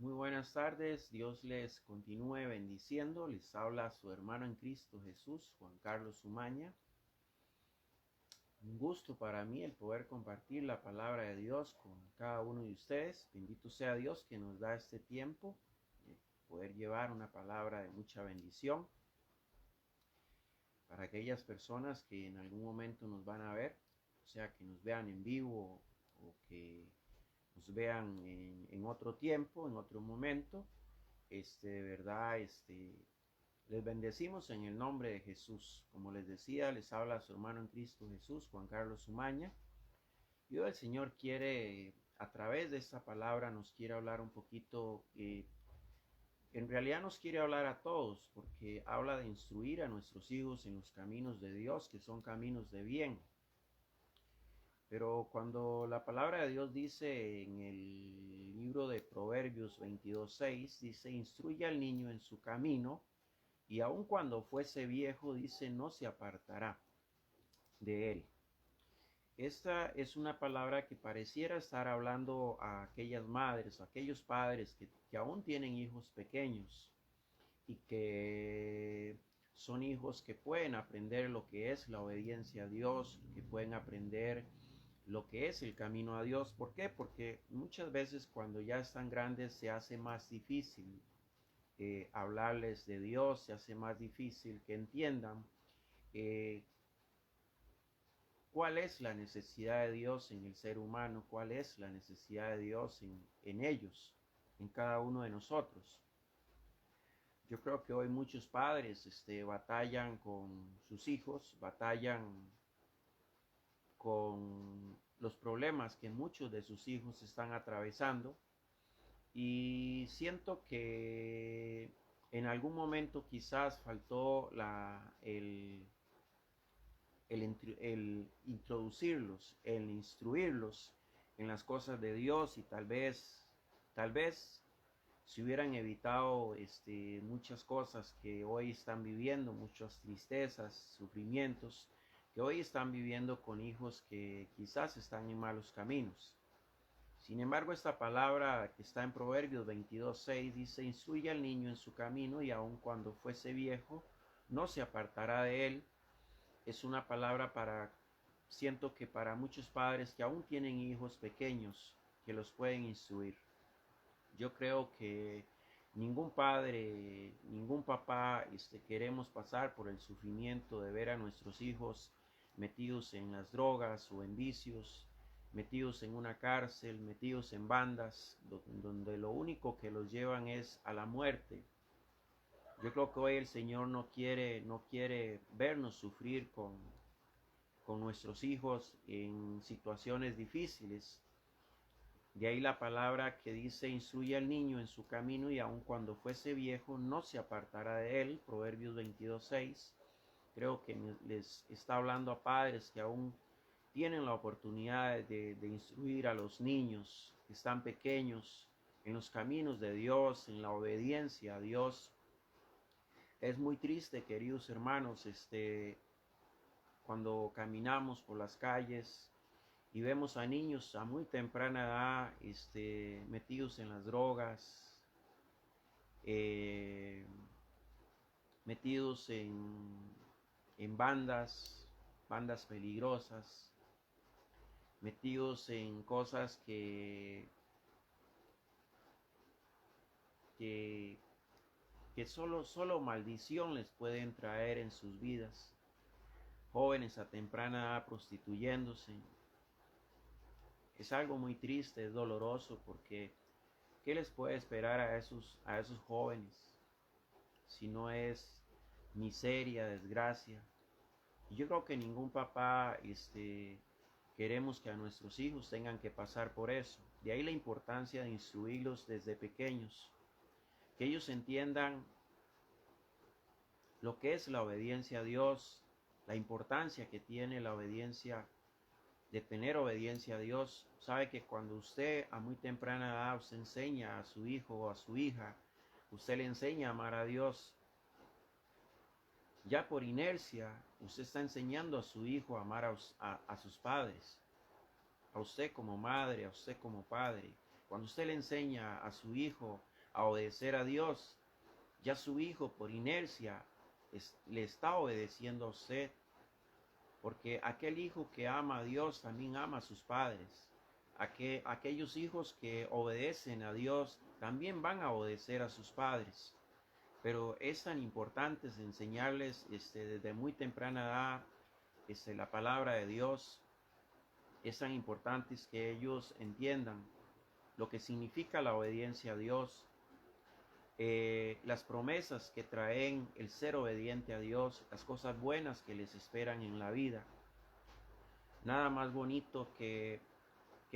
Muy buenas tardes, Dios les continúe bendiciendo. Les habla su hermano en Cristo Jesús, Juan Carlos Umaña. Un gusto para mí el poder compartir la palabra de Dios con cada uno de ustedes. Bendito sea Dios que nos da este tiempo de poder llevar una palabra de mucha bendición para aquellas personas que en algún momento nos van a ver, o sea, que nos vean en vivo o que nos vean en otro tiempo, en otro momento. De verdad, les bendecimos en el nombre de Jesús. Como les decía, les habla su hermano en Cristo Jesús, Juan Carlos Umaña. Y hoy el Señor quiere, a través de esta palabra, nos quiere hablar un poquito, en realidad nos quiere hablar a todos, porque habla de instruir a nuestros hijos en los caminos de Dios, que son caminos de bien. Pero cuando la palabra de Dios dice en el libro de Proverbios 22:6, dice, instruye al niño en su camino, y aun cuando fuese viejo, dice, no se apartará de él. Esta es una palabra que pareciera estar hablando a aquellas madres, a aquellos padres que aún tienen hijos pequeños y que son hijos que pueden aprender lo que es la obediencia a Dios, que pueden aprender lo que es el camino a Dios. ¿Por qué? Porque muchas veces cuando ya están grandes se hace más difícil hablarles de Dios, se hace más difícil que entiendan eh, cuál es la necesidad de Dios en el ser humano, cuál es la necesidad de Dios en ellos, en cada uno de nosotros. Yo creo que hoy muchos padres batallan con sus hijos, batallan con los problemas que muchos de sus hijos están atravesando, y siento que en algún momento quizás faltó el introducirlos, el instruirlos en las cosas de Dios, y tal vez se hubieran evitado muchas cosas que hoy están viviendo, muchas tristezas, sufrimientos que hoy están viviendo con hijos que quizás están en malos caminos. Sin embargo, esta palabra que está en Proverbios 22:6 dice, instruye al niño en su camino, y aun cuando fuese viejo, no se apartará de él. Es una palabra siento que para muchos padres que aún tienen hijos pequeños, que los pueden instruir. Yo creo que ningún padre, ningún papá queremos pasar por el sufrimiento de ver a nuestros hijos metidos en las drogas o en vicios, metidos en una cárcel, metidos en bandas, donde lo único que los llevan es a la muerte. Yo creo que hoy el Señor no quiere vernos sufrir con nuestros hijos en situaciones difíciles. De ahí la palabra que dice, instruye al niño en su camino, y aun cuando fuese viejo no se apartará de él. Proverbios 22:6. Creo que les está hablando a padres que aún tienen la oportunidad de instruir a los niños que están pequeños en los caminos de Dios, en la obediencia a Dios. Es muy triste, queridos hermanos, cuando caminamos por las calles y vemos a niños a muy temprana edad metidos en las drogas, eh, metidos en bandas peligrosas, metidos en cosas que, que solo maldición les pueden traer en sus vidas. Jóvenes a temprana edad prostituyéndose. Es algo muy triste, es doloroso, porque ¿qué les puede esperar a esos jóvenes si no es miseria, desgracia? Y yo creo que ningún papá queremos que a nuestros hijos tengan que pasar por eso. De ahí la importancia de instruirlos desde pequeños, que ellos entiendan lo que es la obediencia a Dios, la importancia que tiene la obediencia, de tener obediencia a Dios. Sabe que cuando usted a muy temprana edad usted enseña a su hijo o a su hija, usted le enseña a amar a Dios, ya por inercia usted está enseñando a su hijo a amar a sus padres, a usted como madre, a usted como padre. Cuando usted le enseña a su hijo a obedecer a Dios, ya su hijo por inercia le está obedeciendo a usted. Porque aquel hijo que ama a Dios también ama a sus padres. Aquellos hijos que obedecen a Dios también van a obedecer a sus padres. Pero es tan importante enseñarles desde muy temprana edad la palabra de Dios. Es tan importante que ellos entiendan lo que significa la obediencia a Dios, las promesas que traen el ser obediente a Dios, las cosas buenas que les esperan en la vida. Nada más bonito que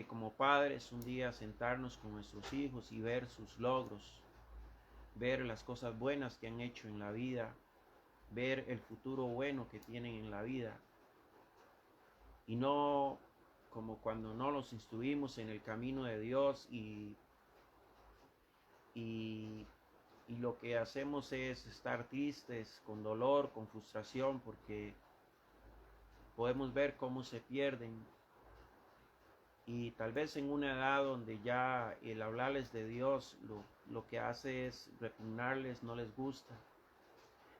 como padres un día sentarnos con nuestros hijos y ver sus logros, ver las cosas buenas que han hecho en la vida, ver el futuro bueno que tienen en la vida, y no como cuando no los instruimos en el camino de Dios y lo que hacemos es estar tristes, con dolor, con frustración, porque podemos ver cómo se pierden. Y tal vez en una edad donde ya el hablarles de Dios lo que hace es repugnarles, no les gusta.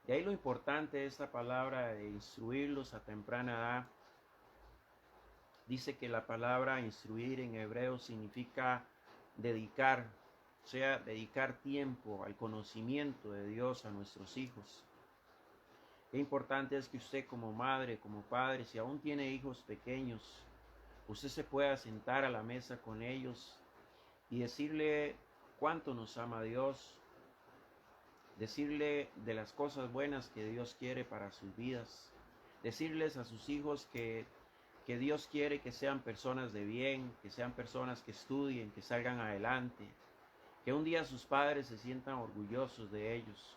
De ahí lo importante de esta palabra de instruirlos a temprana edad. Dice que la palabra instruir en hebreo significa dedicar, o sea, dedicar tiempo al conocimiento de Dios a nuestros hijos. Qué importante es que usted como madre, como padre, si aún tiene hijos pequeños, usted se pueda sentar a la mesa con ellos y decirle cuánto nos ama Dios, decirle de las cosas buenas que Dios quiere para sus vidas, decirles a sus hijos que Dios quiere que sean personas de bien, que sean personas que estudien, que salgan adelante, que un día sus padres se sientan orgullosos de ellos.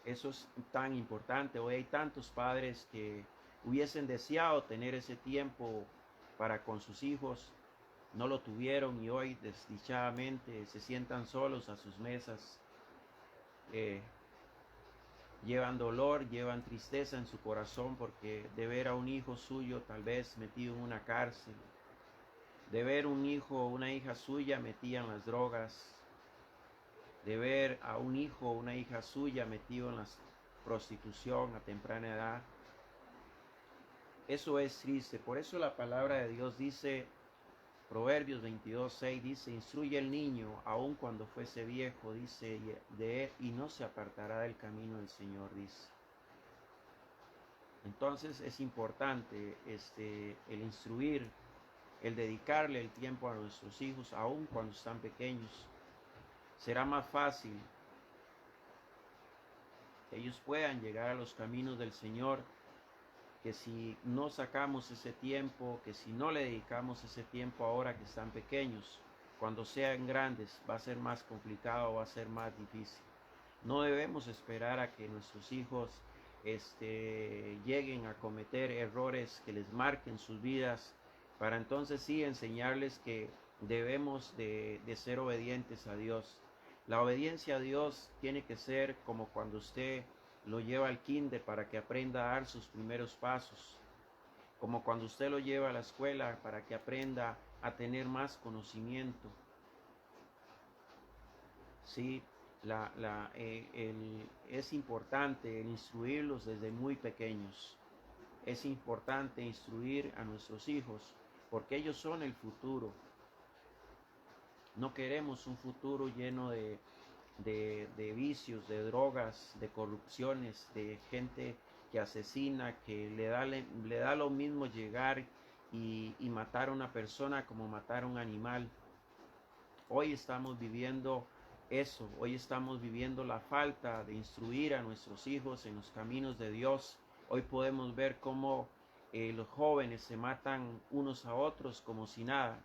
Eso es tan importante. Hoy hay tantos padres que hubiesen deseado tener ese tiempo para con sus hijos, no lo tuvieron y hoy desdichadamente se sientan solos a sus mesas. Llevan dolor, llevan tristeza en su corazón porque de ver a un hijo suyo tal vez metido en una cárcel, de ver un hijo o una hija suya metida en las drogas, de ver a un hijo o una hija suya metido en la prostitución a temprana edad. Eso es triste. Por eso la palabra de Dios dice, Proverbios 22:6 dice, instruye al niño aun cuando fuese viejo, dice, de él y no se apartará del camino del Señor, dice. Entonces es importante el instruir, el dedicarle el tiempo a nuestros hijos aun cuando están pequeños. Será más fácil que ellos puedan llegar a los caminos del Señor, que si no sacamos ese tiempo, que si no le dedicamos ese tiempo ahora que están pequeños, cuando sean grandes va a ser más complicado, va a ser más difícil. No debemos esperar a que nuestros hijos lleguen a cometer errores que les marquen sus vidas, para entonces sí enseñarles que debemos de ser obedientes a Dios. La obediencia a Dios tiene que ser como cuando usted lo lleva al kinder para que aprenda a dar sus primeros pasos, como cuando usted lo lleva a la escuela para que aprenda a tener más conocimiento. Sí, es importante instruirlos desde muy pequeños. Es importante instruir a nuestros hijos porque ellos son el futuro. No queremos un futuro lleno de vicios, de drogas, de corrupciones, de gente que asesina, que le da lo mismo llegar y matar a una persona como matar a un animal. Hoy estamos viviendo eso, hoy estamos viviendo la falta de instruir a nuestros hijos en los caminos de Dios. Hoy podemos ver cómo los jóvenes se matan unos a otros como si nada.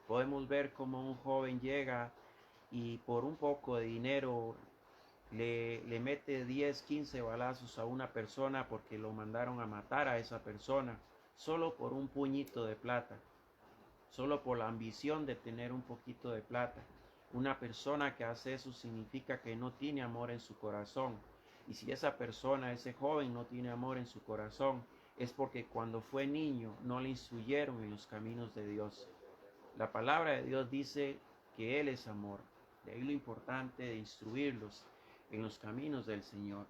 Podemos ver cómo un joven llega y por un poco de dinero le mete 10, 15 balazos a una persona porque lo mandaron a matar a esa persona, solo por un puñito de plata, solo por la ambición de tener un poquito de plata. Una persona que hace eso significa que no tiene amor en su corazón. Y si esa persona, ese joven no tiene amor en su corazón, es porque cuando fue niño no le instruyeron en los caminos de Dios. La palabra de Dios dice que Él es amor. De ahí lo importante de instruirlos en los caminos del Señor.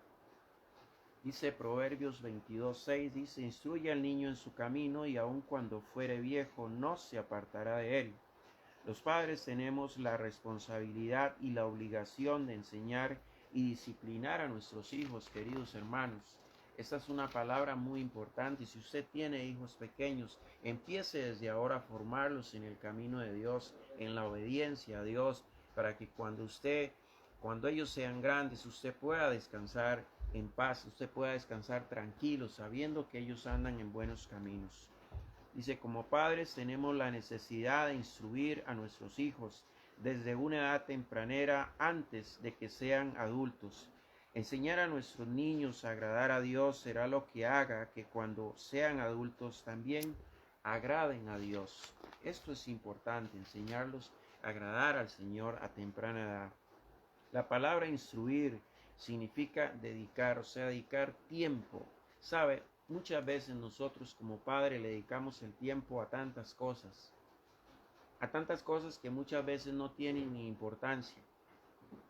Dice Proverbios 22:6, dice, instruye al niño en su camino y aun cuando fuere viejo no se apartará de él. Los padres tenemos la responsabilidad y la obligación de enseñar y disciplinar a nuestros hijos, queridos hermanos. Esta es una palabra muy importante y si usted tiene hijos pequeños, empiece desde ahora a formarlos en el camino de Dios, en la obediencia a Dios, para que cuando ellos sean grandes, usted pueda descansar en paz, usted pueda descansar tranquilo, sabiendo que ellos andan en buenos caminos. Dice, como padres tenemos la necesidad de instruir a nuestros hijos desde una edad tempranera antes de que sean adultos. Enseñar a nuestros niños a agradar a Dios será lo que haga que cuando sean adultos también agraden a Dios. Esto es importante, enseñarlos a agradar al Señor a temprana edad. La palabra instruir significa dedicar, o sea, dedicar tiempo. ¿Sabe? Muchas veces nosotros como padres le dedicamos el tiempo a tantas cosas que muchas veces no tienen ni importancia.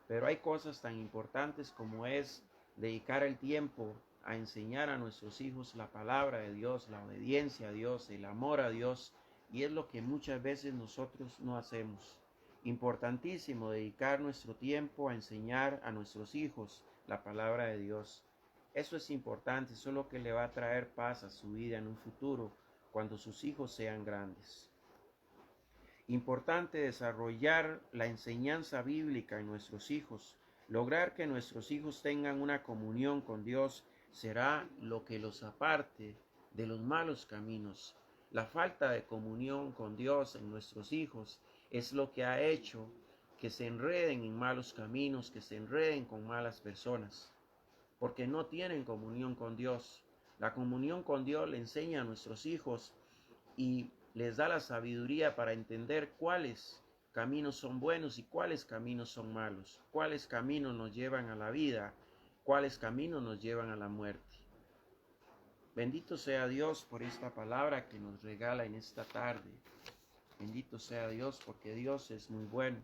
Pero hay cosas tan importantes como es dedicar el tiempo a enseñar a nuestros hijos la palabra de Dios, la obediencia a Dios, el amor a Dios, y es lo que muchas veces nosotros no hacemos. Importantísimo dedicar nuestro tiempo a enseñar a nuestros hijos la palabra de Dios. Eso es importante, eso es lo que le va a traer paz a su vida en un futuro, cuando sus hijos sean grandes. Importante desarrollar la enseñanza bíblica en nuestros hijos. Lograr que nuestros hijos tengan una comunión con Dios será lo que los aparte de los malos caminos. La falta de comunión con Dios en nuestros hijos es lo que ha hecho que se enreden en malos caminos, que se enreden con malas personas, porque no tienen comunión con Dios. La comunión con Dios le enseña a nuestros hijos y les da la sabiduría para entender cuáles caminos son buenos y cuáles caminos son malos, cuáles caminos nos llevan a la vida, cuáles caminos nos llevan a la muerte. Bendito sea Dios por esta palabra que nos regala en esta tarde. Bendito sea Dios porque Dios es muy bueno.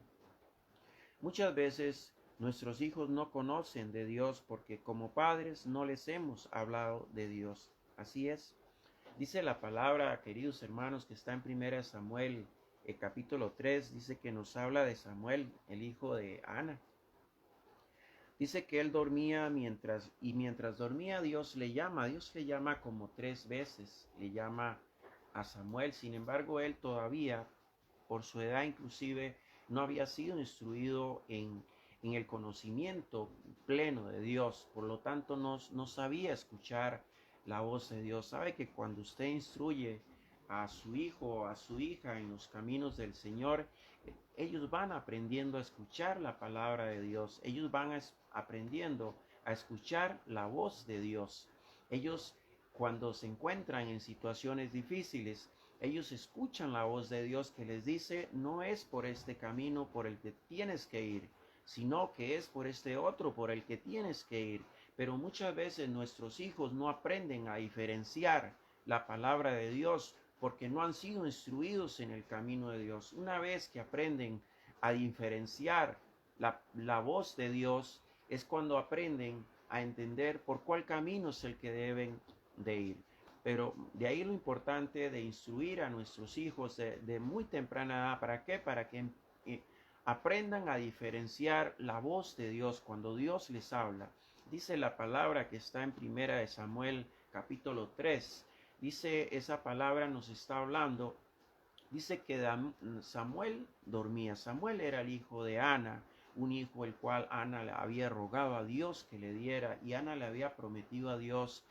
Muchas veces nuestros hijos no conocen de Dios porque como padres no les hemos hablado de Dios. Así es. Dice la palabra, queridos hermanos, que está en 1 Samuel, capítulo 3, dice que nos habla de Samuel, el hijo de Ana. Dice que él dormía mientras dormía Dios le llama como 3 veces, le llama a Samuel. Sin embargo, él todavía, por su edad inclusive, no había sido instruido en el conocimiento pleno de Dios. Por lo tanto, no sabía escuchar la voz de Dios. Sabe que cuando usted instruye a su hijo o a su hija en los caminos del Señor, ellos van aprendiendo a escuchar la palabra de Dios. Ellos van aprendiendo a escuchar la voz de Dios. Ellos, cuando se encuentran en situaciones difíciles, ellos escuchan la voz de Dios que les dice, no es por este camino por el que tienes que ir, sino que es por este otro por el que tienes que ir. Pero muchas veces nuestros hijos no aprenden a diferenciar la palabra de Dios porque no han sido instruidos en el camino de Dios. Una vez que aprenden a diferenciar la voz de Dios, es cuando aprenden a entender por cuál camino es el que deben de ir. Pero de ahí lo importante de instruir a nuestros hijos de muy temprana edad. ¿Para qué? Para que aprendan a diferenciar la voz de Dios cuando Dios les habla. Dice la palabra que está en 1 Samuel capítulo 3. Dice, esa palabra nos está hablando. Dice que Samuel dormía. Samuel era el hijo de Ana, un hijo el cual Ana le había rogado a Dios que le diera. Y Ana le había prometido a Dios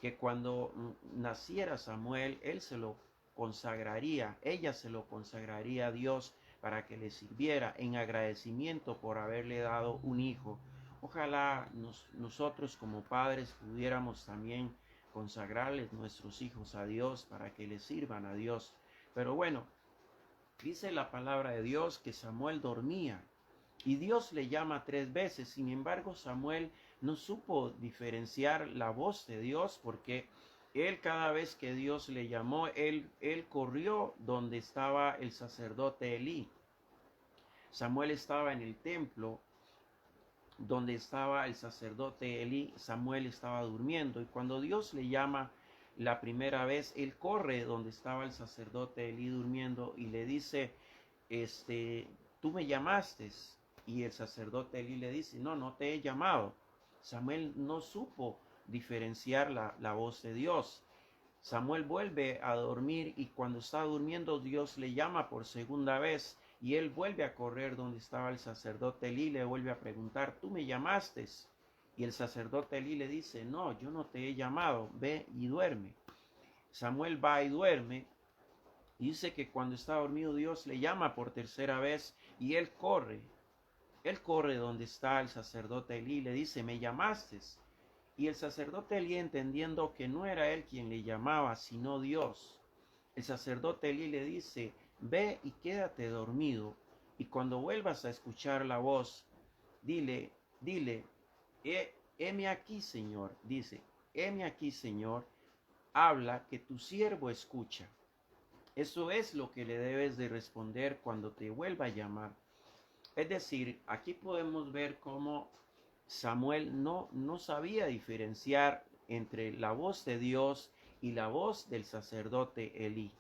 que cuando naciera Samuel, él se lo consagraría, ella se lo consagraría a Dios para que le sirviera en agradecimiento por haberle dado un hijo. Ojalá nosotros como padres pudiéramos también consagrarles nuestros hijos a Dios para que les sirvan a Dios. Pero bueno, dice la palabra de Dios que Samuel dormía y Dios le llama 3 veces. Sin embargo, Samuel no supo diferenciar la voz de Dios porque él cada vez que Dios le llamó, él corrió donde estaba el sacerdote Elí. Samuel estaba en el templo donde estaba el sacerdote Elí. Samuel estaba durmiendo, y cuando Dios le llama la primera vez, él corre donde estaba el sacerdote Elí durmiendo y le dice, tú me llamaste. Y el sacerdote Elí le dice, no, no te he llamado. Samuel no supo diferenciar la voz de Dios. Samuel vuelve a dormir, y cuando está durmiendo Dios le llama por segunda vez, y él vuelve a correr donde estaba el sacerdote Elí, le vuelve a preguntar, ¿tú me llamaste? Y el sacerdote Elí le dice, no, yo no te he llamado, ve y duerme. Samuel va y duerme, y dice que cuando está dormido Dios le llama por tercera vez, y él corre donde está el sacerdote Elí, le dice, ¿me llamaste? Y el sacerdote Elí, entendiendo que no era él quien le llamaba, sino Dios, el sacerdote Elí le dice, ve y quédate dormido, y cuando vuelvas a escuchar la voz, dile, heme aquí, Señor, dice, heme aquí, Señor, habla, que tu siervo escucha. Eso es lo que le debes de responder cuando te vuelva a llamar. Es decir, aquí podemos ver cómo Samuel no sabía diferenciar entre la voz de Dios y la voz del sacerdote Elí.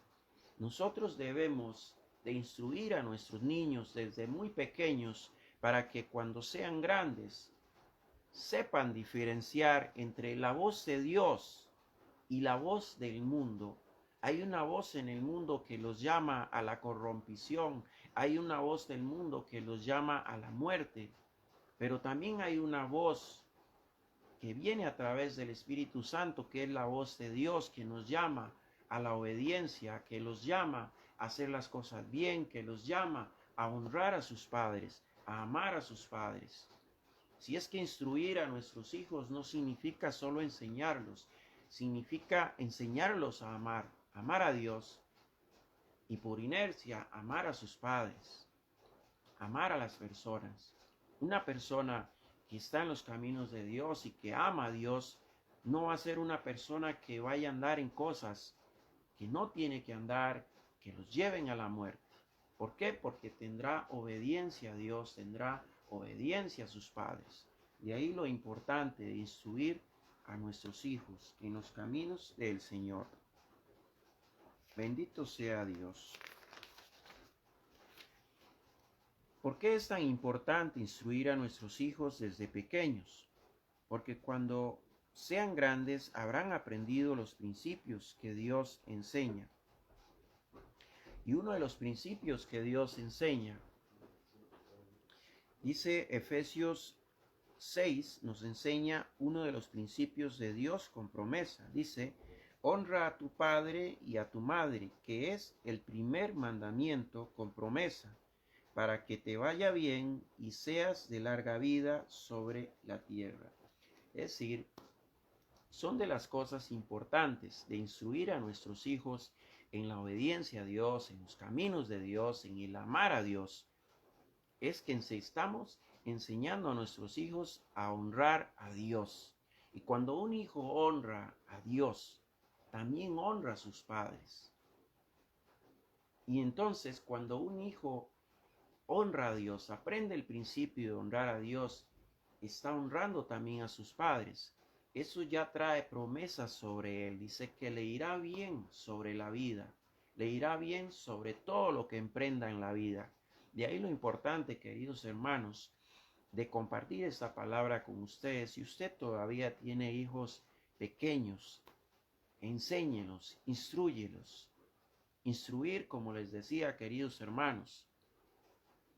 Nosotros debemos de instruir a nuestros niños desde muy pequeños para que cuando sean grandes sepan diferenciar entre la voz de Dios y la voz del mundo. Hay una voz en el mundo que los llama a la corrompición, hay una voz del mundo que los llama a la muerte, pero también hay una voz que viene a través del Espíritu Santo, que es la voz de Dios, que nos llama a la obediencia, que los llama a hacer las cosas bien, que los llama a honrar a sus padres, a amar a sus padres. Si es que instruir a nuestros hijos no significa solo enseñarlos, significa enseñarlos a amar a Dios, y por inercia amar a sus padres, amar a las personas. Una persona que está en los caminos de Dios y que ama a Dios no va a ser una persona que vaya a andar en cosas que no tiene que andar, que los lleven a la muerte. ¿Por qué? Porque tendrá obediencia a Dios, tendrá obediencia a sus padres. De ahí lo importante de instruir a nuestros hijos en los caminos del Señor. Bendito sea Dios. ¿Por qué es tan importante instruir a nuestros hijos desde pequeños? Porque cuando sean grandes habrán aprendido los principios que Dios enseña. Y uno de los principios que Dios enseña, dice Efesios 6, nos enseña uno de los principios de Dios con promesa. Dice, honra a tu padre y a tu madre, que es el primer mandamiento con promesa, para que te vaya bien y seas de larga vida sobre la tierra. Es decir, son de las cosas importantes de instruir a nuestros hijos en la obediencia a Dios, en los caminos de Dios, en el amar a Dios. Es que estamos enseñando a nuestros hijos a honrar a Dios. Y cuando un hijo honra a Dios, también honra a sus padres. Y entonces, cuando un hijo honra a Dios, aprende el principio de honrar a Dios, está honrando también a sus padres. Eso ya trae promesas sobre él. Dice que le irá bien sobre la vida, le irá bien sobre todo lo que emprenda en la vida. De ahí lo importante, queridos hermanos, de compartir esta palabra con ustedes. Si usted todavía tiene hijos pequeños, enséñelos, instrúyelos. Instruir, como les decía, queridos hermanos,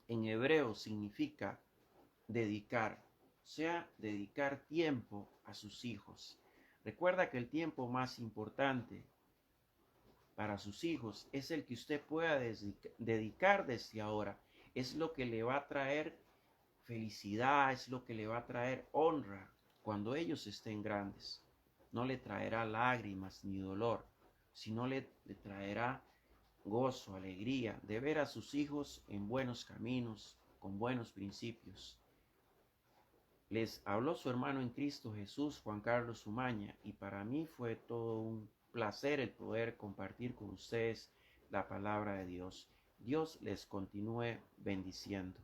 en hebreo significa dedicar, o sea, dedicar tiempo a sus hijos. Recuerda que el tiempo más importante para sus hijos es el que usted pueda dedicar desde ahora. Es lo que le va a traer felicidad, es lo que le va a traer honra cuando ellos estén grandes. No le traerá lágrimas ni dolor, sino le traerá gozo, alegría de ver a sus hijos en buenos caminos, con buenos principios. Les habló su hermano en Cristo Jesús, Juan Carlos Umaña, y para mí fue todo un placer el poder compartir con ustedes la palabra de Dios. Dios les continúe bendiciendo.